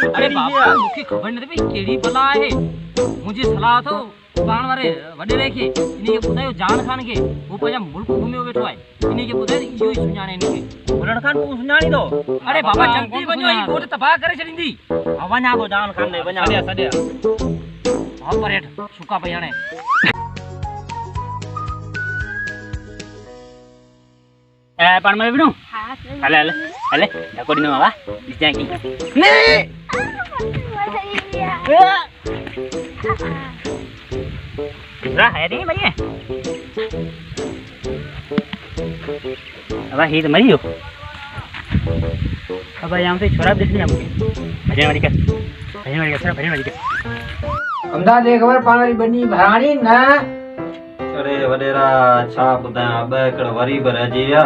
अरे बाबा मुखे खबर नहीं भाई केड़ी बला है मुझे सलाह तो पाण वारे वडे रेखे इनी के बुधायो जान खान के वो पजा मुल्क घूमियो बैठो है इनी के बुधाय इयो ही सुनाने इनी के बुलण खान तू सुनाणी दो अरे बाबा जल्दी वणो ई बोट तबाह करे छडींदी वणा को जान खान ने वणा सडिया हां परेट सुका पयाणे पण मैं बिनु हां हले हले हले डकोडी नो बाबा दिस की ने है रे मरिए अब ही तो मरियो अब यहाँ से छोरा देख लिया मुझे भजन वाली कर अमदा दे खबर पानी बनी भरानी ना अरे वडेरा छा बुदा बकड़ वरी बरजिया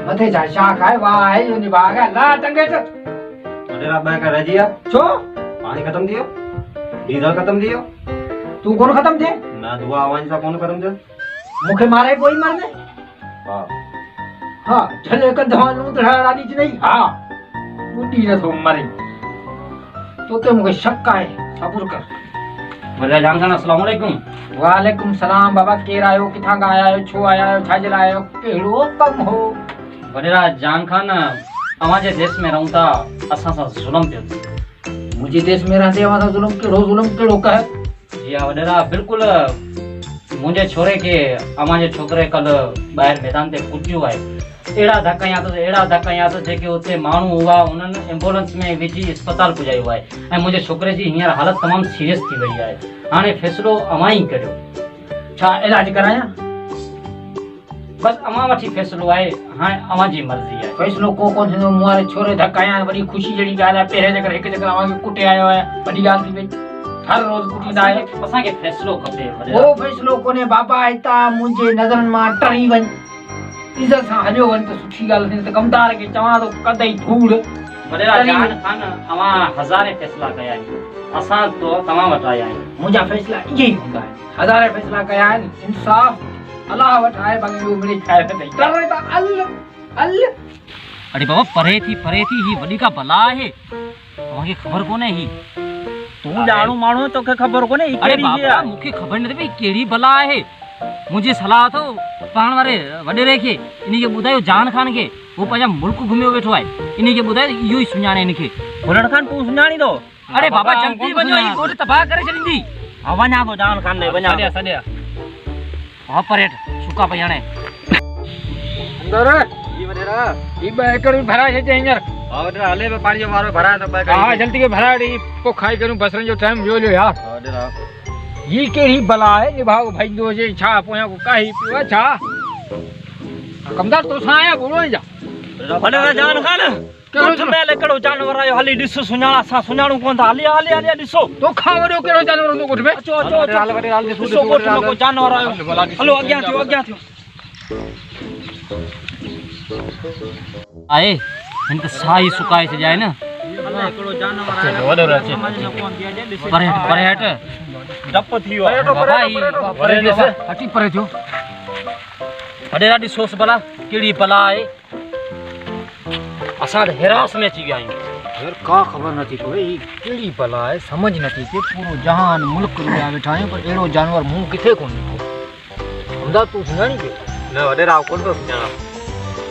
मथे जा शाख है वाह है जो निभागा ला टंगे तो वडेरा बकड़ रजिया छो पानी खत्म दियो डीजल खत्म दियो तू कौन खत्म थे ना दुआ आवाज सा कौन खत्म थे मुखे मारे कोई मरने हां हां चले कर धवान नु धड़ाड़ी च नहीं हां बूटी न तो मरे तो ते मुखे शक है सब्र कर बड़ा जान खान अस्सलाम वालेकुम वालेकुम सलाम बाबा केर आयो किथा का आया छो आया छाजल आयो केड़ो कम हो बड़ा जान खान अवाजे देश में रहूता असा सा जुल्म पे मुझे देश में रहते वहां जुल्म केड़ो कह जी वडेरा बिल्कुल मुझे छोरे के अमाजे छोकरे कल बाहर मैदान ते पुजियो है एड़ा धक्का या तो जेके उते मानू हुआ उनन एम्बुलेंस में विजी अस्पताल पुजायो है ए मुझे छोकरे जी हियर हालत तमाम सीरियस थी वई है हाने फैसलो अमाई करियो छा इलाज कराया बस अमा वठी फैसलो है हां अमा जी मर्जी है फैसलो को कौन से मुआरे छोरे धक्काया बड़ी खुशी जड़ी गाल है पहरे जकर एक जकर अमा के कुटे आयो है बड़ी गाल थी भाई हर रोज कुटीदा है असा के फैसलो खपे वो फैसलो कोने बाबा आइता मुझे नजरन मा टरी वन इज्जत सा हलियो वन तो सुठी गाल थी तो कमदार के चवा तो कदई धूड़ बडेरा जान खान अमा हजारे फैसला कया असा तो तमाम वटाया है मुझा फैसला यही होता है हजारे फैसला कया है इंसाफ अल्लाह वठाए बंगलो मेरे खाए थे डरता अल्लाह अरे बाबा परे थी ही वडी का भला है वहां खबर कोने ही तू जाणू माणू तो के खबर कोने अरे बाबा मुखे खबर नहीं भाई केड़ी भला है मुझे सलाह तो पाण वारे वडे रेखे इनी के बुधायो जान खान के वो पजा मुल्क घूमियो बैठो है इनी के बुधाय इयो ही सुनाने इनके बुलण खान तू सुनाणी दो अरे बाबा जल्दी वणो ई बोट तबाह करे छडींदी वणा को जान खान ने वणा सडिया हां परेट सुका पयाणे अंदर जी वडेरा ई बेकर भरा छे चेंजर हां वडेरा हले में पानी मारो भरा तो बेकर हां जल्दी के भरा दी को खाई करूं बसरन जो टाइम जो लियो यार वडेरा ये केड़ी बला है निभाग भाई दो जे छा पोया को काई पिवा छा कमदार तो साया बोलो जा वडेरा जान खान कुछ मेले कड़ो जानवर आयो हली दिसो सुनाला सा सुनाणू कोन था हली दिसो तो खावरो केड़ो जानवर तो कुछ में अचो वडेरा दिसो को जानवर आयो हलो अग्या थियो आए इनके साई सुकाए से जाए ना एकड़ो जानवर आयो वडेरा समझ न कोन दिया जे दिसो परेट डप थियो भाई हटी परे थियो वडेरा दी सोस बला केड़ी बला है असा हैरास में ची गया यार का खबर नथी तो ई केड़ी बला है समझ नथी के पूरो जहान मुल्क रुया बैठा है पर एड़ो जानवर मुंह किथे कोन हमदा तू सुनाणी के न वडेरा कोन तो सुनाणा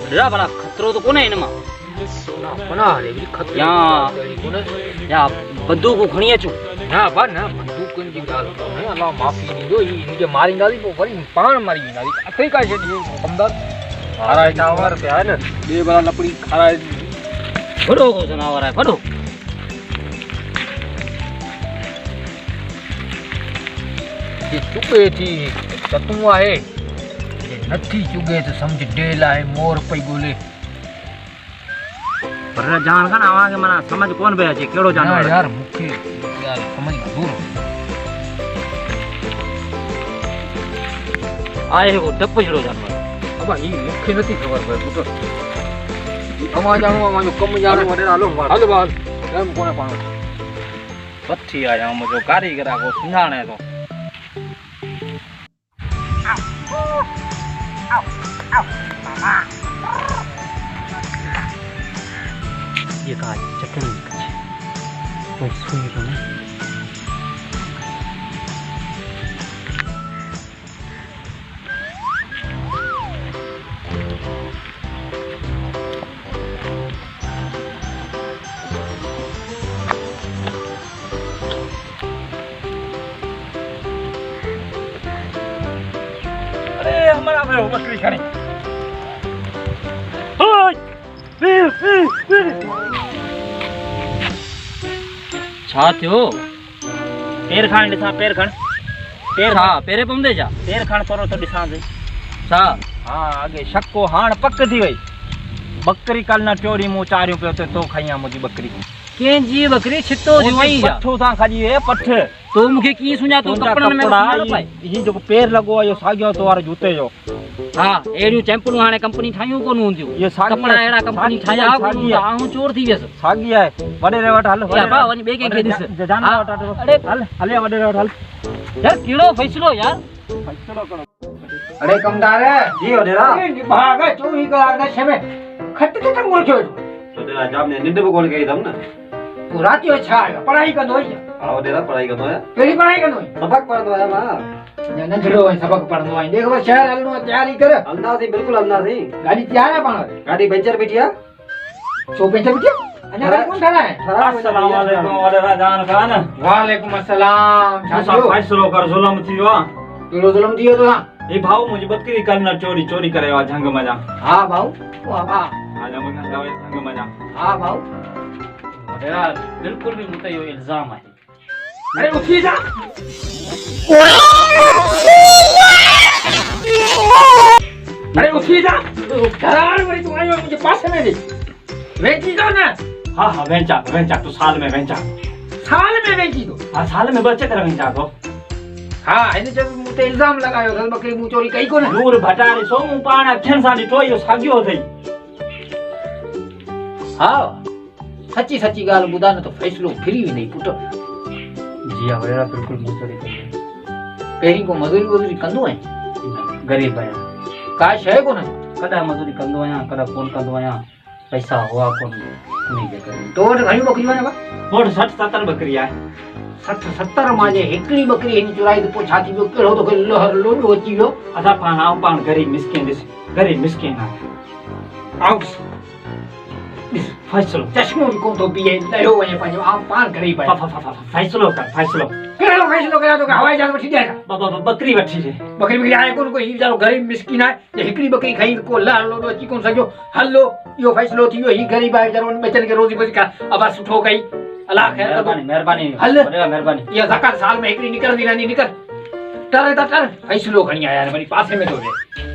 वडेरा बला खतरो तो कोने इनमा बना रे भी खतरो या बंदूक को खणी अचू ना बा ना बंदूक जी गाल ने अल्लाह माफी दीदो ई इनके मारिंदा दी तो वरी पाण मारी ना दी अखई का छे हमदा हारा जानवर पे है न बे बड़ा लपड़ी खारा फड़ो को जानवर है फड़ो ये चुपे थी ततुआ है ये नथी चुगे तो समझ डेला है मोर पई गोले पर जान खान आवा के मना समझ कोन बे छे केड़ो जानवर यार मुखे यार समझ दूर आए वो डप जड़ो जानवर अब ई मुखे नथी खबर भाई पुत्र अमा जानो अमा जो कम जानो वडेरा हालो हाल बाल एम कोने पाणो पथी आया मुजो कारीगरा को सुनाणे तो ये का चटनी कोई सुई कोन्हे। अरे हमारा भाई बकरी खड़ी ओए छा थियो? पैर खान ॾिसां पैर खण पैर छा पेरे पवंदे छा? पैर खण थोरो तो ॾिसां थी छा? हाँ अॻे शको हाण पक थी वई बकरी कल न चोरी मूं चारियूं पियो ते तो खईं मुंहिंजी बकरी कंहिंजी बकरी छितो जी वई छा? पठो तां खाजी ए पठ तूं मूंखे कीअं सुञातो कपड़नि में सुञाणो पाए? ही जेको पैर लॻो आहे इहो साॻियो तो वारो जूते जो हा अहिड़ियूं चैंपलूं हाणे कंपनी ठाहियूं कोन हूंदियूं। ये साॻी कपड़ा अहिड़ा कंपनी ठाहिया कोन हूंदा, आऊं चोर थी वियसि। साॻी आहे वॾे रे वटि हल या भाउ वञी ॿिए कंहिंखे ॾिस। जान वटि अरे हल हले वॾे रे वटि हल यार कहिड़ो फ़ैसिलो यार? फैसलो करो अरे कमदार जी वडेरा भाग 24 कलाक न छमे खट ते तक मोल थियो वडेरा जाम ने निंड भी कोन कई तम न तू रात जो छा आहे? पढ़ाई कंदो आहीं? हा वडेरा पढ़ाई कंदो आहियां कहिड़ी पढ़ाई कंदो आहीं? सबक पढ़ंदो आहियां मां अञा नंढड़ो आहीं, सबक पढ़ंदो आहीं। देख बस शहर हलणो आहे, तयारी कर। हलंदासीं बिल्कुलु हलंदासीं गाड़ी तयार आहे पाण गाॾी पंचर बीठी आहे छो पंचर बिठो? अञा गाड़ी कोन ठहराए? अस्सलाम वालेकुम वडेरा जान खान वालेकुम अस्सलाम। छा असां थियो? फैसलो कर ज़ुल्म थी वियो आहे कहिड़ो ज़ुल्म थी वियो तोसां? हे भाऊ मुंहिंजी बकरी कल न चोरी करे वियो आहे झंग मजा हा भाऊ, वाह वाह, झंग मजा हा भाऊ। वडेरा बिल्कुल भी मूं ते इहो इल्ज़ाम आहे। अरे उठी जा। अरे उठी जा। घराड़ वरी तू आयो मुंहिंजे पासे में ॾे। वेची दो न। हा हा वेंचा तू साल में वेंचा साल में वेची दो। हा साल में बचे कर वेंचा तो हा हिन जो मूं ते इल्ज़ाम लॻायो अथसि बकरी मूं चोरी कई कोन्हे। दूर भटारे सो मूं पाण अखियुनि सां ॾिठो इहो साॻियो अथई हा सची सची ॻाल्हि ॿुधा न त फ़ैसिलो फिरी वेंदई पुट। जी हा वडेरा बिल्कुल मूं चोरी कई पहिरीं को मज़ूरी वज़ूरी कंदो आहीं? आहे। ग़रीब आहियां, का शइ कोन्हे? कॾहिं मज़ूरी कंदो आहियां कॾहिं कोन कंदो आहियां, पैसा हुआ कोन उन्ही जे करे। तो वटि घणियूं बकरियूं आहिनि? मोट 60-70 बकरी आहे। 60-70 मां जे हिकिड़ी बकरी हिन चुराई त पोइ छा थी वियो? कहिड़ो तोखे लोहर लोॾो अची वियो? असां पाण गरीब मिसकिन ॾिस गरीब मिसकिन आहे आउस ॾिस फैसलो चश्मो बि कोन थो पीए, लहियो वञे पंहिंजो आउं पाण करे पाए। फैसलो कर फैसलो कहिड़ो फ़ैसिलो करियां तोखे? हवाई जहाज वठी ॾियां? बकरी वठी ॾे बकरी बकरी आहे कोन कोई, हीउ वीचारो ग़रीब मिसकिन आहे जे हिकिड़ी बकरी खई को लहर लोॾो अची कोन सघियो। हलो इहो फ़ैसिलो थी वियो, हीउ ग़रीब आहे वीचारो ॿचनि खे रोज़ी रोज़ी खा अबा सुठो कई अलाह ख़ैर कंदो। महिरबानी हल। वडेरा महिरबानी। इहा ज़कात साल में हिकिड़ी निकिरंदी रहंदी, निकर टर त टर फ़ैसिलो खणी आया आहिनि वरी पासे में थो वेह।